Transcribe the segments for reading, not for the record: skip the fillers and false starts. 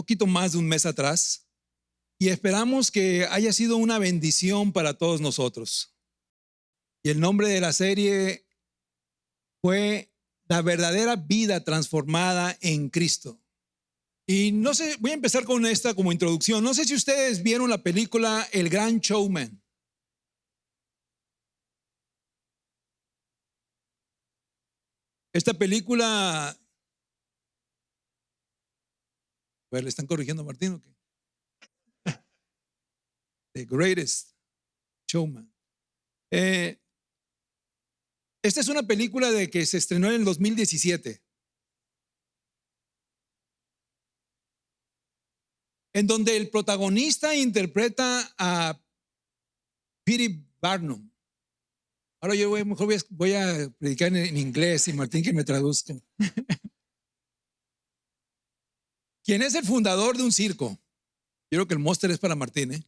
poquito más de un mes atrás y esperamos que haya sido una bendición para todos nosotros. Y el nombre de la serie fue La verdadera vida transformada en Cristo. Y no sé, voy a empezar con esta como introducción. No sé si ustedes vieron la película El Gran Showman. Esta película, a ver, ¿le están corrigiendo a Martín o qué? The Greatest Showman. Esta es una película de que se estrenó en el 2017, en donde el protagonista interpreta a P.T. Barnum. Ahora yo mejor voy a predicar en inglés y Martín que me traduzca. ¿Quién es el fundador de un circo? Yo creo que el Monster es para Martín, ¿eh?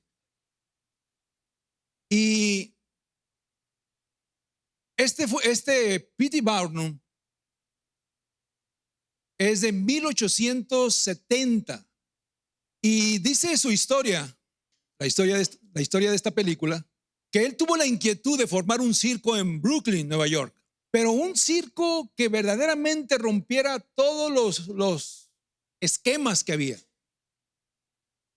Y este P.T. Barnum es de 1870 y dice su historia, la historia de esta película, que él tuvo la inquietud de formar un circo en Brooklyn, Nueva York, pero un circo que verdaderamente rompiera todos los esquemas que había.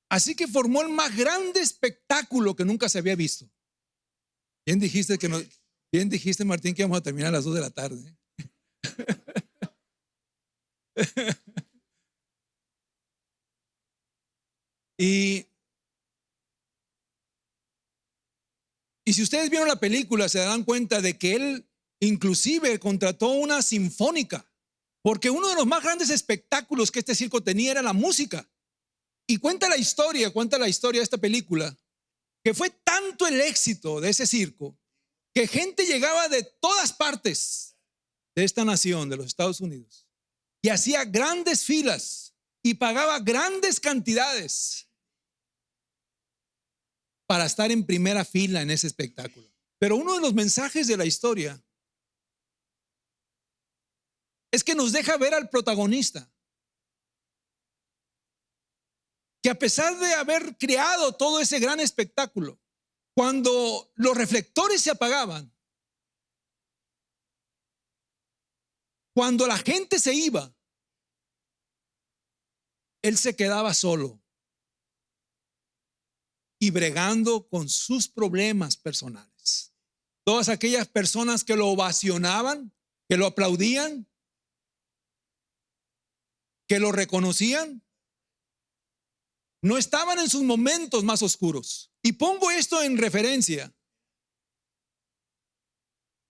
Así que formó el más grande espectáculo que nunca se había visto. Bien dijiste, bien dijiste, Martín, que vamos a terminar a las 2 de la tarde. Y si ustedes vieron la película, se darán cuenta de que él inclusive contrató una sinfónica, porque uno de los más grandes espectáculos que este circo tenía era la música. Y cuenta la historia de esta película, que fue tanto el éxito de ese circo, que gente llegaba de todas partes de esta nación, de los Estados Unidos, y hacía grandes filas y pagaba grandes cantidades para estar en primera fila en ese espectáculo. Pero uno de los mensajes de la historia es que nos deja ver al protagonista, que a pesar de haber creado todo ese gran espectáculo, cuando los reflectores se apagaban, cuando la gente se iba, él se quedaba solo y bregando con sus problemas personales. Todas aquellas personas que lo ovacionaban, que lo aplaudían, que lo reconocían, no estaban en sus momentos más oscuros. Y pongo esto en referencia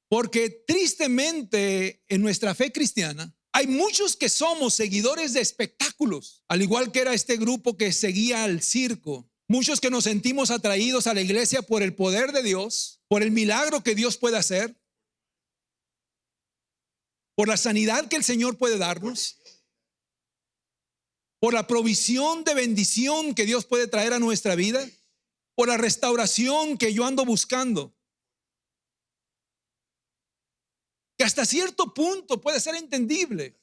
porque tristemente en nuestra fe cristiana hay muchos que somos seguidores de espectáculos, al igual que era este grupo que seguía al circo. Muchos que nos sentimos atraídos a la iglesia por el poder de Dios, por el milagro que Dios puede hacer, por la sanidad que el Señor puede darnos, por la provisión de bendición que Dios puede traer a nuestra vida, por la restauración que yo ando buscando. Que hasta cierto punto puede ser entendible.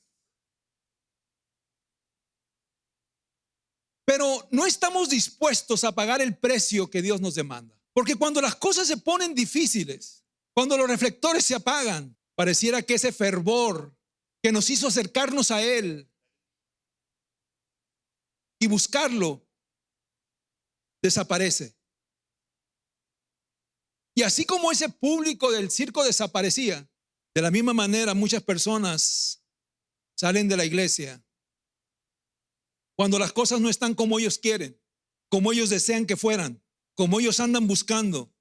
Pero no estamos dispuestos a pagar el precio que Dios nos demanda. Porque cuando las cosas se ponen difíciles, cuando los reflectores se apagan, pareciera que ese fervor que nos hizo acercarnos a Él y buscarlo desaparece. Y así como ese público del circo desaparecía, de la misma manera muchas personas salen de la iglesia cuando las cosas no están como ellos quieren, como ellos desean que fueran, como ellos andan buscando,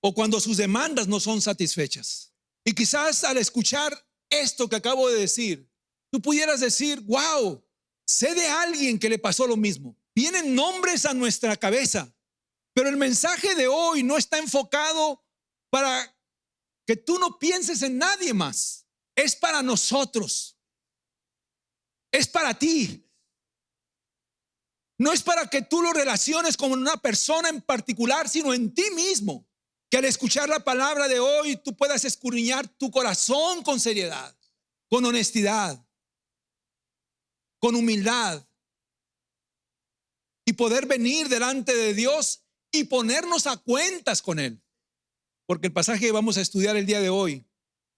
o cuando sus demandas no son satisfechas. Y quizás al escuchar esto que acabo de decir, tú pudieras decir, wow, sé de alguien que le pasó lo mismo. Vienen nombres a nuestra cabeza, pero el mensaje de hoy no está enfocado para que tú no pienses en nadie más. Es para nosotros. Es para ti. No es para que tú lo relaciones con una persona en particular, sino en ti mismo. Que al escuchar la palabra de hoy tú puedas escudriñar tu corazón con seriedad, con honestidad, con humildad y poder venir delante de Dios y ponernos a cuentas con Él. Porque el pasaje que vamos a estudiar el día de hoy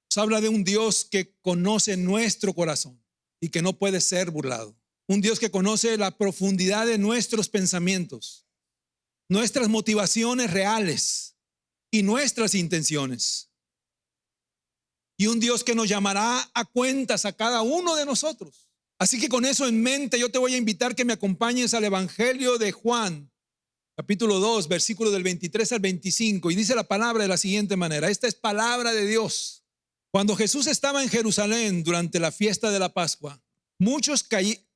nos habla de un Dios que conoce nuestro corazón y que no puede ser burlado. Un Dios que conoce la profundidad de nuestros pensamientos, nuestras motivaciones reales y nuestras intenciones. Y un Dios que nos llamará a cuentas a cada uno de nosotros. Así que con eso en mente yo te voy a invitar que me acompañes al Evangelio de Juan, capítulo 2, versículos del 23 al 25. Y dice la palabra de la siguiente manera. Esta es palabra de Dios. Cuando Jesús estaba en Jerusalén durante la fiesta de la Pascua, muchos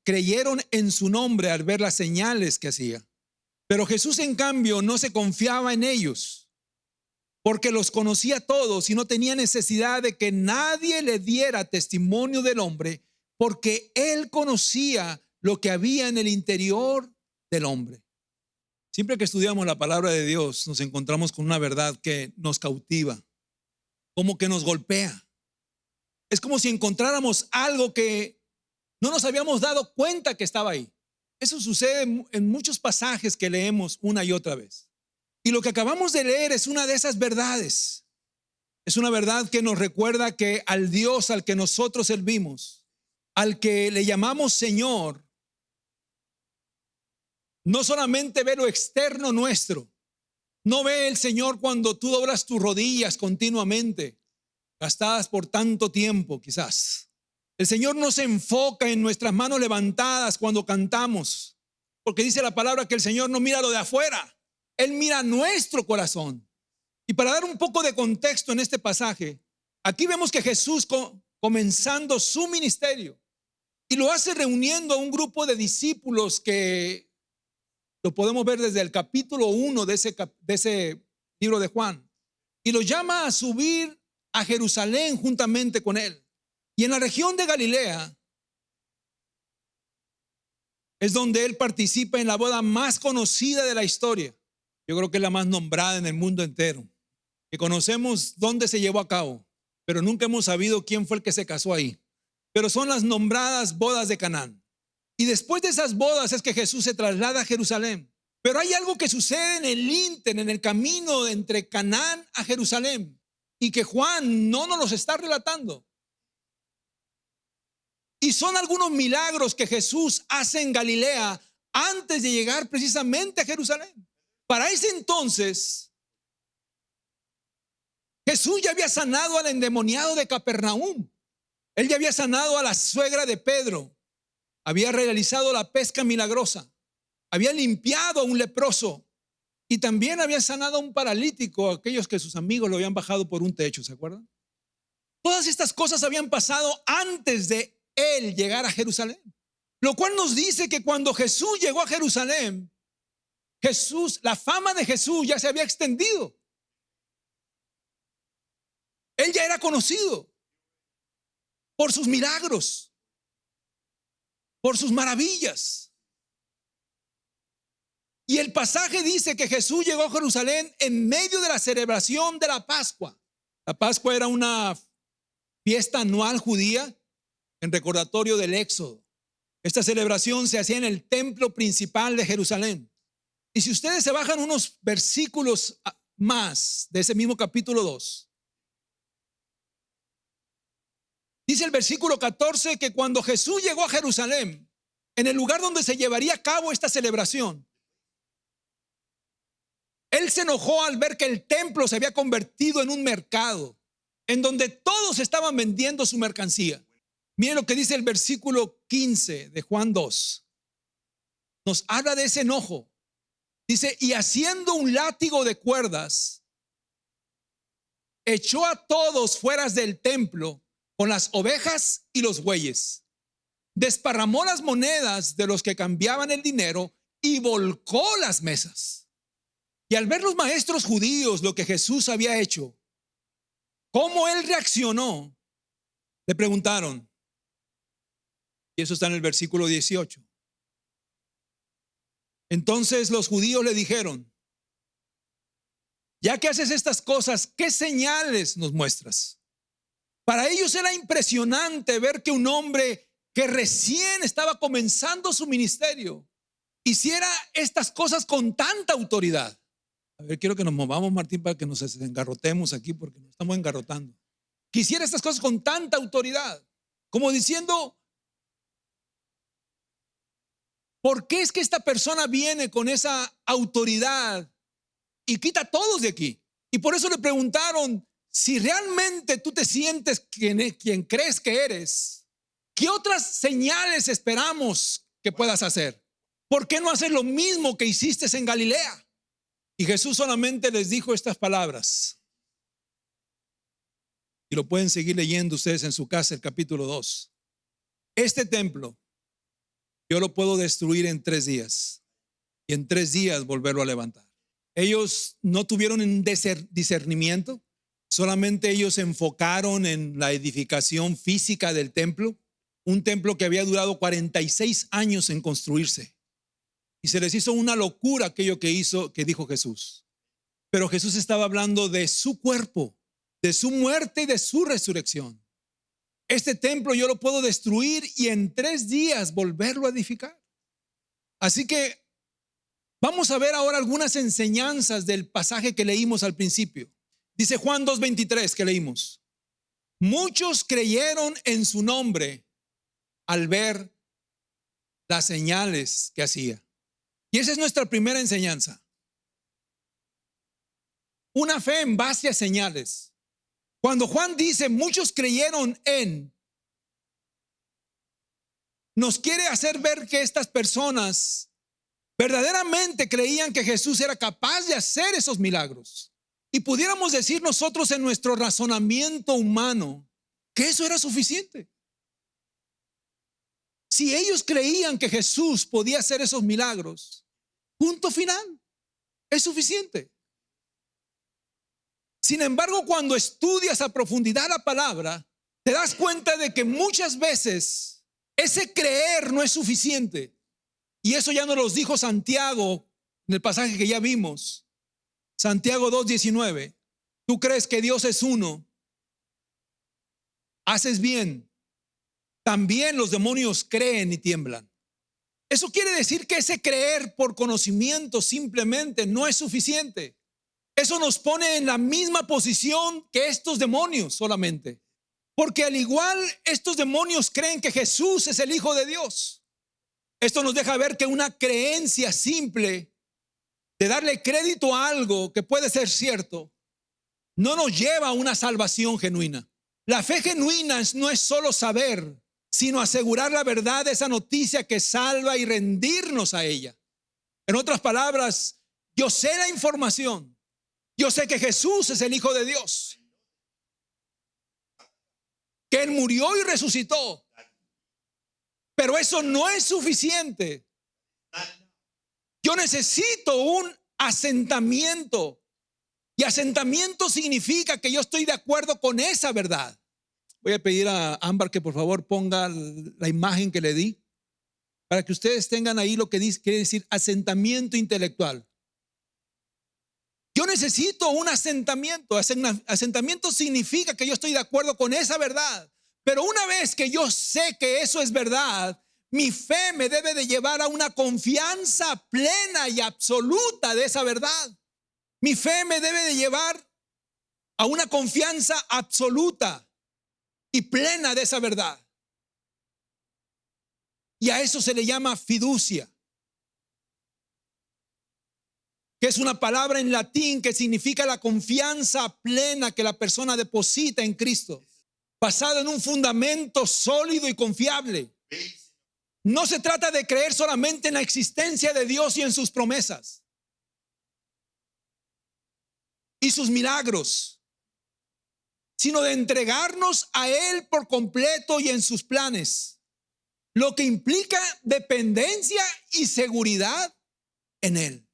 creyeron en su nombre al ver las señales que hacía. Pero Jesús, en cambio, no se confiaba en ellos, porque los conocía todos y no tenía necesidad de que nadie le diera testimonio del hombre, porque él conocía lo que había en el interior del hombre. Siempre que estudiamos la palabra de Dios, nos encontramos con una verdad que nos cautiva, como que nos golpea. Es como si encontráramos algo que no nos habíamos dado cuenta que estaba ahí. Eso sucede en muchos pasajes que leemos una y otra vez. Y lo que acabamos de leer es una de esas verdades. Es una verdad que nos recuerda que al Dios al que nosotros servimos, al que le llamamos Señor, no solamente ve lo externo nuestro, no ve el Señor cuando tú doblas tus rodillas continuamente, gastadas por tanto tiempo quizás. El Señor no se enfoca en nuestras manos levantadas cuando cantamos, porque dice la palabra que el Señor no mira lo de afuera, Él mira nuestro corazón. Y para dar un poco de contexto en este pasaje, aquí vemos que Jesús comenzando su ministerio, y lo hace reuniendo a un grupo de discípulos que lo podemos ver desde el capítulo 1 de ese libro de Juan, y los llama a subir a Jerusalén juntamente con él. Y en la región de Galilea es donde él participa en la boda más conocida de la historia. Yo creo que es la más nombrada en el mundo entero, que conocemos dónde se llevó a cabo, pero nunca hemos sabido quién fue el que se casó ahí. Pero son las nombradas bodas de Canaán. Y después de esas bodas es que Jesús se traslada a Jerusalén. Pero hay algo que sucede en el camino entre Canaán a Jerusalén, y que Juan no nos los está relatando. Y son algunos milagros que Jesús hace en Galilea antes de llegar precisamente a Jerusalén. Para ese entonces, Jesús ya había sanado al endemoniado de Capernaum. Él ya había sanado a la suegra de Pedro. Había realizado la pesca milagrosa. Había limpiado a un leproso. Y también había sanado a un paralítico, aquellos que sus amigos lo habían bajado por un techo, ¿se acuerdan? Todas estas cosas habían pasado antes de él llegar a Jerusalén. Lo cual nos dice que cuando Jesús llegó a Jerusalén, la fama de Jesús ya se había extendido. Él ya era conocido por sus milagros, por sus maravillas. Y el pasaje dice que Jesús llegó a Jerusalén en medio de la celebración de la Pascua. La Pascua era una fiesta anual judía en recordatorio del Éxodo. Esta celebración se hacía en el templo principal de Jerusalén. Y si ustedes se bajan unos versículos más de ese mismo capítulo 2, dice el versículo 14 que cuando Jesús llegó a Jerusalén, en el lugar donde se llevaría a cabo esta celebración, él se enojó al ver que el templo se había convertido en un mercado, en donde todos estaban vendiendo su mercancía. Miren lo que dice el versículo 15 de Juan 2. Nos habla de ese enojo. Dice, y haciendo un látigo de cuerdas, echó a todos fuera del templo con las ovejas y los bueyes. Desparramó las monedas de los que cambiaban el dinero y volcó las mesas. Y al ver los maestros judíos lo que Jesús había hecho, cómo él reaccionó, le preguntaron. Y eso está en el versículo 18. Entonces los judíos le dijeron, ya que haces estas cosas, ¿qué señales nos muestras? Para ellos era impresionante ver que un hombre que recién estaba comenzando su ministerio, hiciera estas cosas con tanta autoridad. A ver, quiero que nos movamos, Martín, para que nos engarrotemos aquí, porque nos estamos engarrotando. Que hiciera estas cosas con tanta autoridad, como diciendo, ¿por qué es que esta persona viene con esa autoridad y quita a todos de aquí? Y por eso le preguntaron, si realmente tú te sientes quien crees que eres, ¿qué otras señales esperamos que puedas hacer? ¿Por qué no hacer lo mismo que hiciste en Galilea? Y Jesús solamente les dijo estas palabras. Y lo pueden seguir leyendo ustedes en su casa, el capítulo 2. Este templo yo lo puedo destruir en 3 días y en 3 días volverlo a levantar. Ellos no tuvieron un discernimiento, solamente ellos se enfocaron en la edificación física del templo, un templo que había durado 46 años en construirse. Y se les hizo una locura aquello que dijo Jesús. Pero Jesús estaba hablando de su cuerpo, de su muerte y de su resurrección. Este templo yo lo puedo destruir y en 3 días volverlo a edificar. Así que vamos a ver ahora algunas enseñanzas del pasaje que leímos al principio. Dice Juan 2:23 que leímos. Muchos creyeron en su nombre al ver las señales que hacía. Y esa es nuestra primera enseñanza. Una fe en base a señales. Cuando Juan dice muchos creyeron en, nos quiere hacer ver que estas personas verdaderamente creían que Jesús era capaz de hacer esos milagros. Y pudiéramos decir nosotros en nuestro razonamiento humano que eso era suficiente. Si ellos creían que Jesús podía hacer esos milagros, punto final, es suficiente. Sin embargo, cuando estudias a profundidad la palabra, te das cuenta de que muchas veces ese creer no es suficiente. Y eso ya nos lo dijo Santiago en el pasaje que ya vimos. Santiago 2:19. Tú crees que Dios es uno, haces bien. También los demonios creen y tiemblan. Eso quiere decir que ese creer por conocimiento simplemente no es suficiente. Eso nos pone en la misma posición que estos demonios solamente. Porque al igual estos demonios creen que Jesús es el Hijo de Dios. Esto nos deja ver que una creencia simple de darle crédito a algo que puede ser cierto no nos lleva a una salvación genuina. La fe genuina no es solo saber, sino asegurar la verdad de esa noticia que salva y rendirnos a ella. En otras palabras, yo sé la información. Yo sé que Jesús es el Hijo de Dios, que Él murió y resucitó, pero eso no es suficiente. Yo necesito un asentamiento, y asentamiento significa que yo estoy de acuerdo con esa verdad. Voy a pedir a Ámbar que por favor ponga la imagen que le di para que ustedes tengan ahí lo que quiere decir asentamiento intelectual. Yo necesito un asentamiento. Asentamiento significa que yo estoy de acuerdo con esa verdad. Pero una vez que yo sé que eso es verdad, mi fe me debe de llevar a una confianza plena y absoluta de esa verdad. Mi fe me debe de llevar a una confianza absoluta y plena de esa verdad. Y a eso se le llama fiducia, que es una palabra en latín que significa la confianza plena que la persona deposita en Cristo, basada en un fundamento sólido y confiable. No se trata de creer solamente en la existencia de Dios y en sus promesas y sus milagros, sino de entregarnos a Él por completo y en sus planes, lo que implica dependencia y seguridad en Él.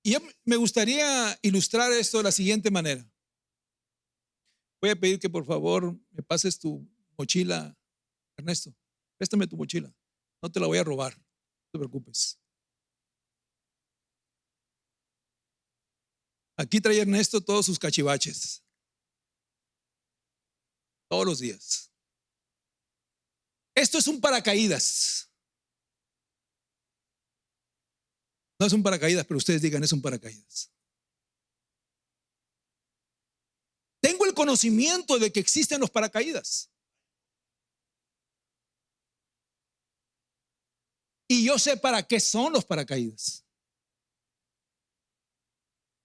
Y yo me gustaría ilustrar esto de la siguiente manera. Voy a pedir que por favor me pases tu mochila, Ernesto. Préstame tu mochila. No te la voy a robar, no te preocupes. Aquí trae Ernesto todos sus cachivaches. Todos los días. Esto es un paracaídas. No es un paracaídas, pero ustedes digan, es un paracaídas. Tengo el conocimiento de que existen los paracaídas. Y yo sé para qué son los paracaídas.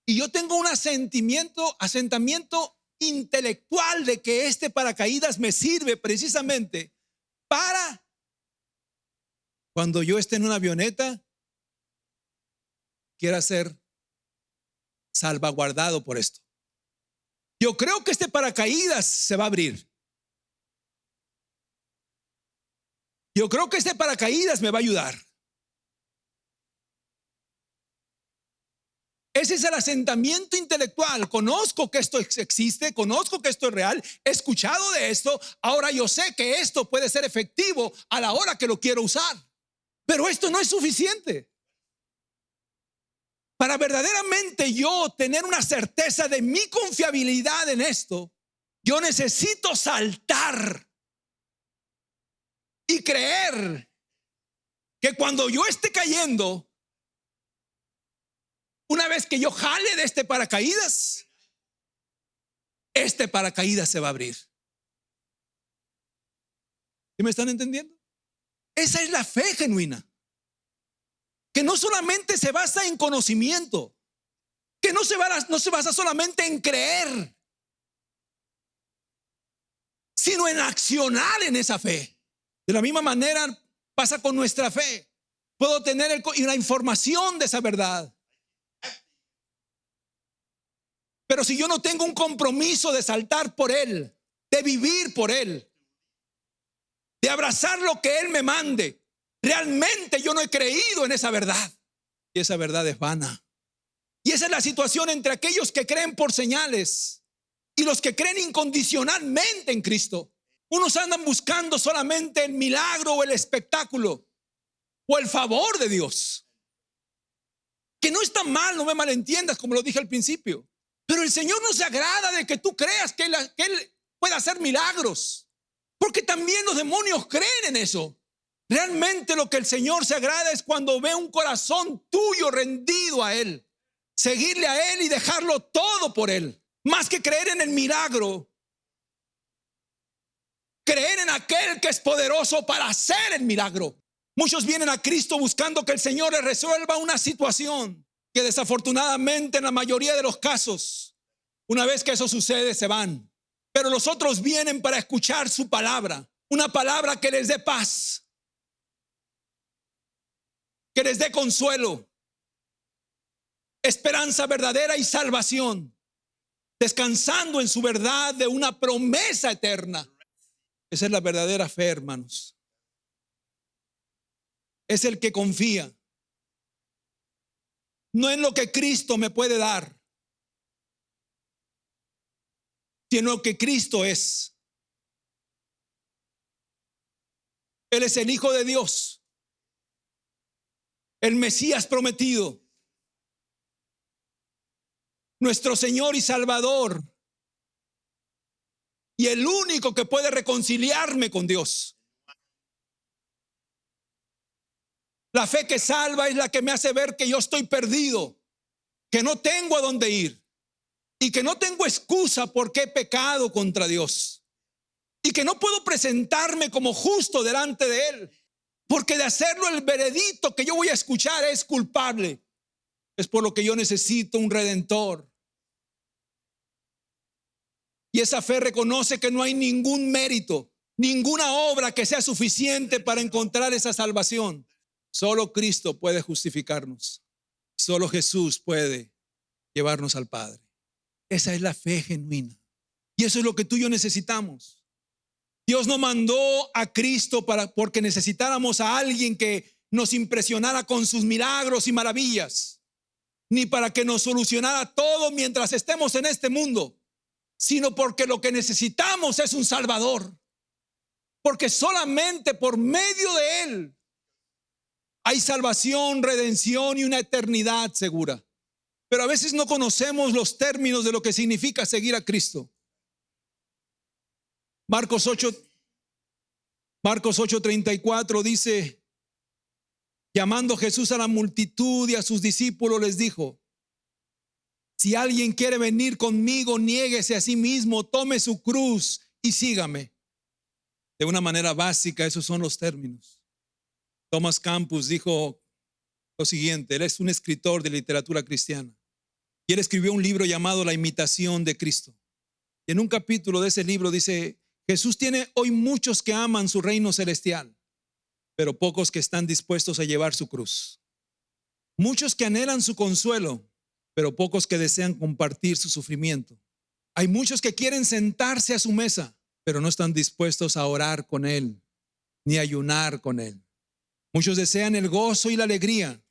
Y yo tengo un asentamiento intelectual de que este paracaídas me sirve precisamente para cuando yo esté en una avioneta, quiera ser salvaguardado por esto. Yo creo que este paracaídas se va a abrir. Yo creo que este paracaídas me va a ayudar. Ese es el asentamiento intelectual. Conozco que esto existe, conozco que esto es real, he escuchado de esto, ahora yo sé que esto puede ser efectivo a la hora que lo quiero usar. Pero esto no es suficiente. Para verdaderamente yo tener una certeza de mi confiabilidad en esto, yo necesito saltar y creer que cuando yo esté cayendo, una vez que yo jale de este paracaídas se va a abrir. ¿Sí me están entendiendo? Esa es la fe genuina, que no solamente se basa en conocimiento, que no se basa solamente en creer, sino en accionar en esa fe. De la misma manera pasa con nuestra fe. Puedo tener la información de esa verdad, pero si yo no tengo un compromiso de saltar por Él, de vivir por Él, de abrazar lo que Él me mande, realmente yo no he creído en esa verdad. Y esa verdad es vana. Y esa es la situación entre aquellos que creen por señales y los que creen incondicionalmente en Cristo. Unos andan buscando solamente el milagro o el espectáculo o el favor de Dios, que no está mal, no me malentiendas, como lo dije al principio. Pero el Señor no se agrada de que tú creas que Él pueda hacer milagros, porque también los demonios creen en eso. Realmente lo que el Señor se agrada es cuando ve un corazón tuyo rendido a Él, seguirle a Él y dejarlo todo por Él, más que creer en el milagro, creer en aquel que es poderoso para hacer el milagro. Muchos vienen a Cristo buscando que el Señor les resuelva una situación que desafortunadamente en la mayoría de los casos, una vez que eso sucede, se van. Pero los otros vienen para escuchar su palabra, una palabra que les dé paz, que les dé consuelo, esperanza verdadera y salvación, descansando en su verdad de una promesa eterna. Esa es la verdadera fe, hermanos. Es el que confía no en lo que Cristo me puede dar, sino en lo que Cristo es. Él es el Hijo de Dios, el Mesías prometido, nuestro Señor y Salvador, y el único que puede reconciliarme con Dios. La fe que salva es la que me hace ver que yo estoy perdido, que no tengo a dónde ir y que no tengo excusa porque he pecado contra Dios y que no puedo presentarme como justo delante de Él, porque de hacerlo el veredicto que yo voy a escuchar es culpable. Es por lo que yo necesito un redentor. Y esa fe reconoce que no hay ningún mérito, ninguna obra que sea suficiente para encontrar esa salvación. Solo Cristo puede justificarnos. Solo Jesús puede llevarnos al Padre. Esa es la fe genuina. Y eso es lo que tú y yo necesitamos. Dios no mandó a Cristo porque necesitáramos a alguien que nos impresionara con sus milagros y maravillas, ni para que nos solucionara todo mientras estemos en este mundo, sino porque lo que necesitamos es un Salvador. Porque solamente por medio de Él hay salvación, redención y una eternidad segura. Pero a veces no conocemos los términos de lo que significa seguir a Cristo. Marcos Marcos 8:34 dice, llamando Jesús a la multitud y a sus discípulos les dijo, si alguien quiere venir conmigo, niéguese a sí mismo, tome su cruz y sígame. De una manera básica, esos son los términos. Thomas Campus dijo lo siguiente, él es un escritor de literatura cristiana y él escribió un libro llamado La imitación de Cristo. Y en un capítulo de ese libro dice, Jesús tiene hoy muchos que aman su reino celestial, pero pocos que están dispuestos a llevar su cruz. Muchos que anhelan su consuelo, pero pocos que desean compartir su sufrimiento. Hay muchos que quieren sentarse a su mesa, pero no están dispuestos a orar con Él, ni ayunar con Él. Muchos desean el gozo y la alegría,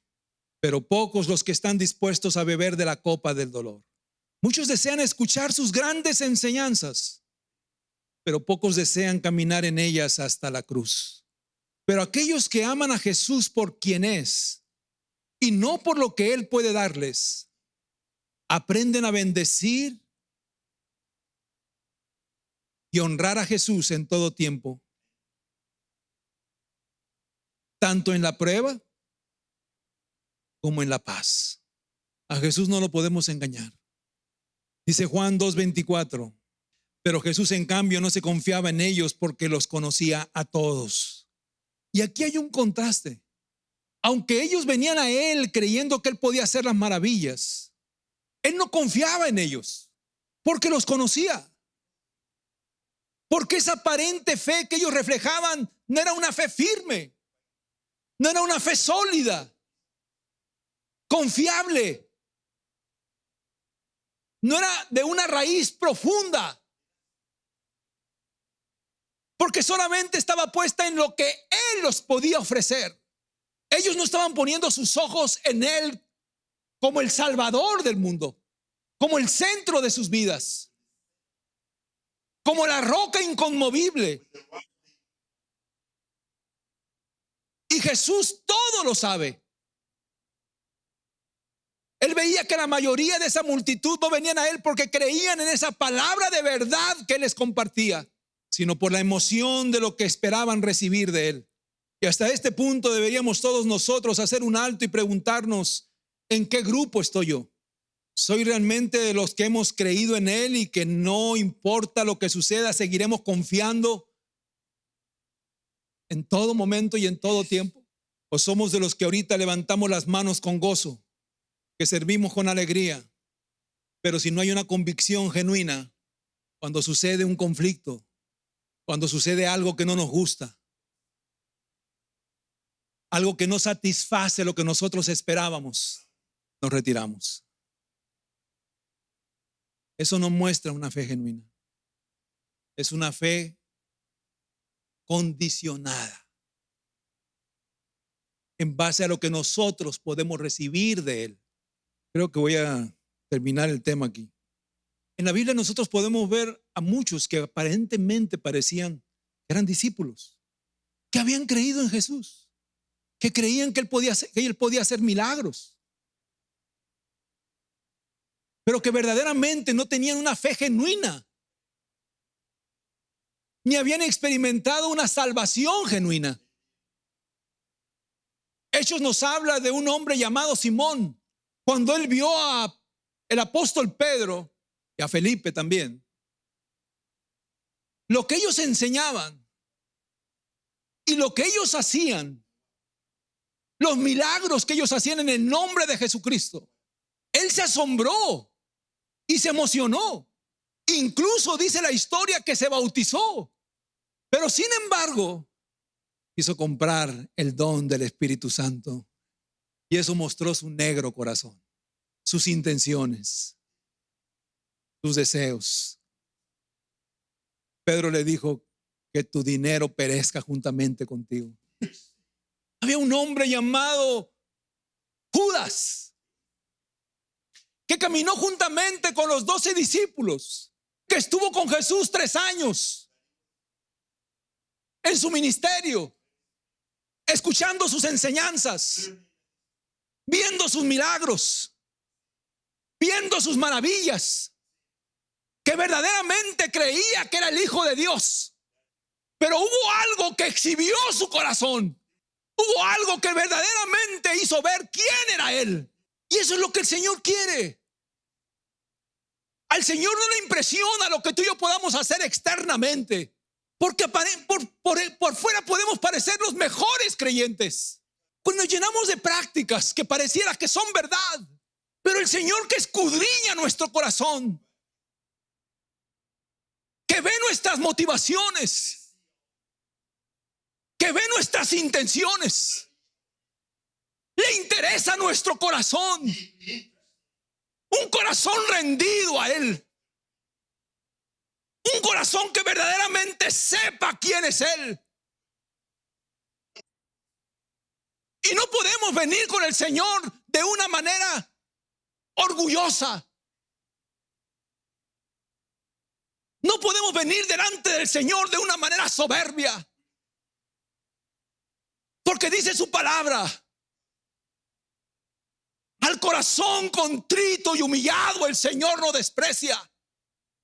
pero pocos los que están dispuestos a beber de la copa del dolor. Muchos desean escuchar sus grandes enseñanzas, pero pocos desean caminar en ellas hasta la cruz. Pero aquellos que aman a Jesús por quien es y no por lo que Él puede darles, aprenden a bendecir y honrar a Jesús en todo tiempo, tanto en la prueba como en la paz. A Jesús no lo podemos engañar. Dice Juan 2:24, pero Jesús en cambio no se confiaba en ellos porque los conocía a todos. Y aquí hay un contraste. Aunque ellos venían a Él creyendo que Él podía hacer las maravillas, Él no confiaba en ellos porque los conocía. Porque esa aparente fe que ellos reflejaban no era una fe firme, no era una fe sólida, confiable. No era de una raíz profunda, porque solamente estaba puesta en lo que Él los podía ofrecer. Ellos no estaban poniendo sus ojos en Él como el Salvador del mundo, como el centro de sus vidas, como la roca inconmovible. Y Jesús todo lo sabe. Él veía que la mayoría de esa multitud no venían a Él porque creían en esa palabra de verdad que Él les compartía, sino por la emoción de lo que esperaban recibir de Él. Y hasta este punto deberíamos todos nosotros hacer un alto y preguntarnos, ¿en qué grupo estoy yo? ¿Soy realmente de los que hemos creído en Él y que no importa lo que suceda, seguiremos confiando en todo momento y en todo tiempo? ¿O somos de los que ahorita levantamos las manos con gozo, que servimos con alegría, pero si no hay una convicción genuina, cuando sucede un conflicto, cuando sucede algo que no nos gusta, algo que no satisface lo que nosotros esperábamos, nos retiramos? Eso no muestra una fe genuina. Es una fe condicionada en base a lo que nosotros podemos recibir de Él. Creo que voy a terminar el tema aquí. En la Biblia nosotros podemos ver a muchos que aparentemente parecían que eran discípulos, que habían creído en Jesús, que creían que Él podía hacer milagros, pero que verdaderamente no tenían una fe genuina, ni habían experimentado una salvación genuina. Hechos nos habla de un hombre llamado Simón. Cuando él vio a el apóstol Pedro y a Felipe también, lo que ellos enseñaban y lo que ellos hacían, los milagros que ellos hacían en el nombre de Jesucristo, él se asombró y se emocionó. Incluso dice la historia que se bautizó, pero sin embargo quiso comprar el don del Espíritu Santo. Y eso mostró su negro corazón, sus intenciones, sus deseos. Pedro le dijo que tu dinero perezca juntamente contigo. Había un hombre llamado Judas que caminó juntamente con los 12 discípulos, que estuvo con Jesús 3 años en su ministerio, escuchando sus enseñanzas, viendo sus milagros, viendo sus maravillas, que verdaderamente creía que era el Hijo de Dios. Pero hubo algo que exhibió su corazón. Hubo algo que verdaderamente hizo ver quién era él. Y eso es lo que el Señor quiere. Al Señor no le impresiona lo que tú y yo podamos hacer externamente. Porque por fuera podemos parecer los mejores creyentes. Pues nos llenamos de prácticas que pareciera que son verdad. Pero el Señor, que escudriña nuestro corazón, que ve nuestras motivaciones, que ve nuestras intenciones, le interesa nuestro corazón. Un corazón rendido a Él. Un corazón que verdaderamente sepa quién es Él. Y no podemos venir con el Señor de una manera orgullosa. No podemos venir delante del Señor de una manera soberbia. Porque dice su palabra: al corazón contrito y humillado el Señor no desprecia,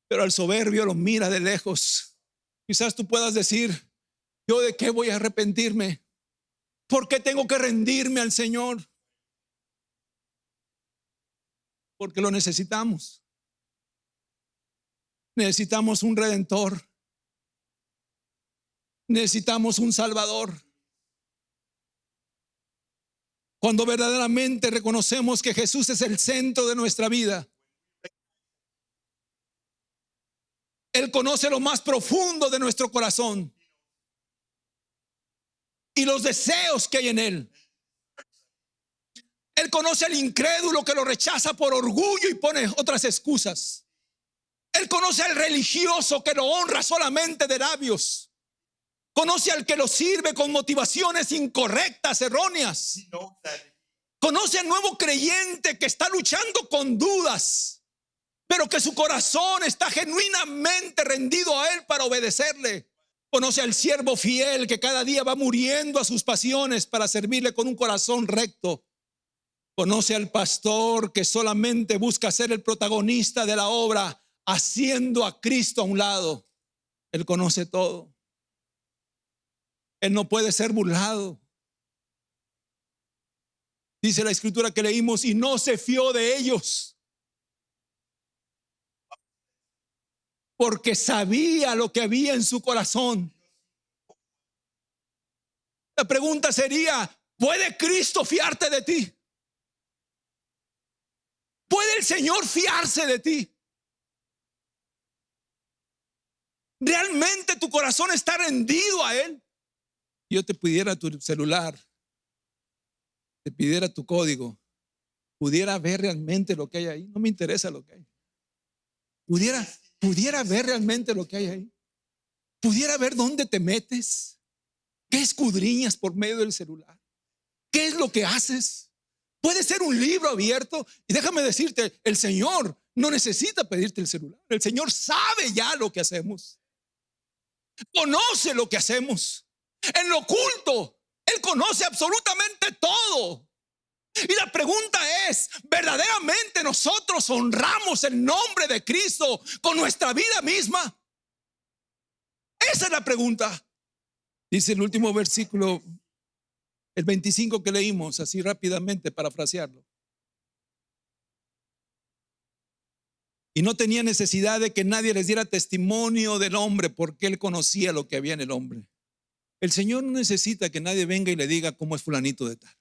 pero al soberbio lo mira de lejos. Quizás tú puedas decir: ¿yo de qué voy a arrepentirme? ¿Por qué tengo que rendirme al Señor? Porque lo necesitamos. Necesitamos un redentor. Necesitamos un salvador. Cuando verdaderamente reconocemos que Jesús es el centro de nuestra vida, Él conoce lo más profundo de nuestro corazón y los deseos que hay en Él. Él conoce al incrédulo que lo rechaza por orgullo y pone otras excusas. Él conoce al religioso que lo honra solamente de labios. Conoce al que lo sirve con motivaciones incorrectas, erróneas. Conoce al nuevo creyente que está luchando con dudas, pero que su corazón está genuinamente rendido a Él para obedecerle. Conoce al siervo fiel que cada día va muriendo a sus pasiones para servirle con un corazón recto. Conoce al pastor que solamente busca ser el protagonista de la obra, haciendo a Cristo a un lado. Él conoce todo. Él no puede ser burlado. Dice la escritura que leímos: y no se fió de ellos, porque sabía lo que había en su corazón. La pregunta sería: ¿puede Cristo fiarte de ti? ¿Puede el Señor fiarse de ti? ¿Realmente tu corazón está rendido a Él? Yo te pidiera tu celular, te pidiera tu código, pudiera ver realmente lo que hay ahí. No me interesa lo que hay. Pudiera ver realmente lo que hay ahí. Pudiera ver dónde te metes, qué escudriñas por medio del celular, qué es lo que haces. Puede ser un libro abierto. Y déjame decirte, el Señor no necesita pedirte el celular. El Señor sabe ya lo que hacemos. Conoce lo que hacemos. En lo oculto, Él conoce absolutamente todo. Y la pregunta es: ¿verdaderamente nosotros honramos el nombre de Cristo con nuestra vida misma? Esa es la pregunta. Dice el último versículo, el 25 que leímos, así rápidamente, parafrasearlo. Y no tenía necesidad de que nadie les diera testimonio del hombre, porque Él conocía lo que había en el hombre. El Señor no necesita que nadie venga y le diga cómo es fulanito de tal.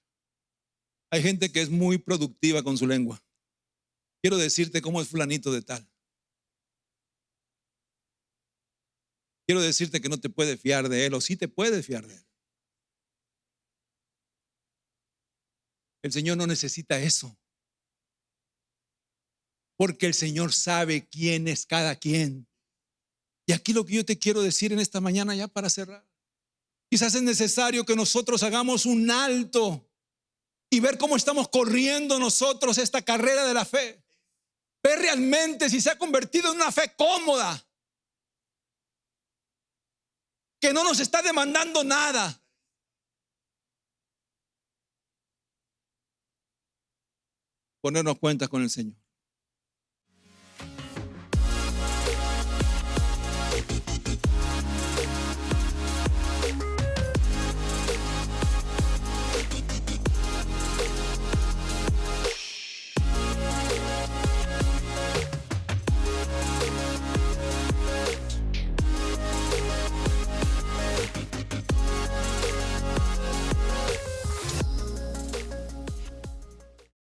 Hay gente que es muy productiva con su lengua. Quiero decirte cómo es fulanito de tal. Quiero decirte que no te puedes fiar de él, o sí te puedes fiar de él. El Señor no necesita eso, porque el Señor sabe quién es cada quien. Y aquí lo que yo te quiero decir en esta mañana, ya para cerrar: quizás es necesario que nosotros hagamos un alto y ver cómo estamos corriendo nosotros esta carrera de la fe. Ver realmente si se ha convertido en una fe cómoda, que no nos está demandando nada. Ponernos cuentas con el Señor.